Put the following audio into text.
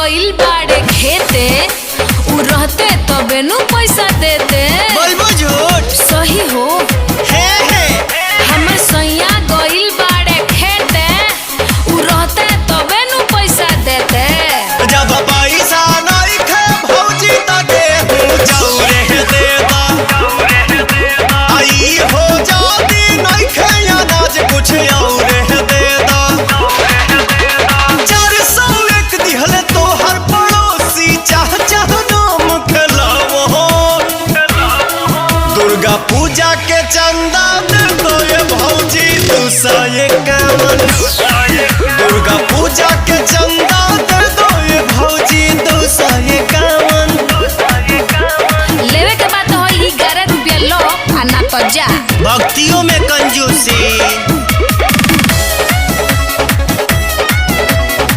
गइल बाड़े खेते, उ रहते तबे नु पैसा देते। बोलबो झूठ सही हो हे हमर सैया गइल बाड़े खेते, उ रहते तबे नु पैसा देते। जब पैसा नहीं खे भौजी त गेहूं जौरे देता। आई हो जाती नहीं खे अनाज कुछ और देता। 401 दिहले तो हर पड़ोसी चाह चाह नाम खेलावो। दुर्गा पूजा के चंदा दे दो ये भौजी 251। दुर्गा पूजा के चंदा दे दो ये भौजी 251। लेवे के बात हो 11 रुपया लो आ ना तो जा। भक्तियों में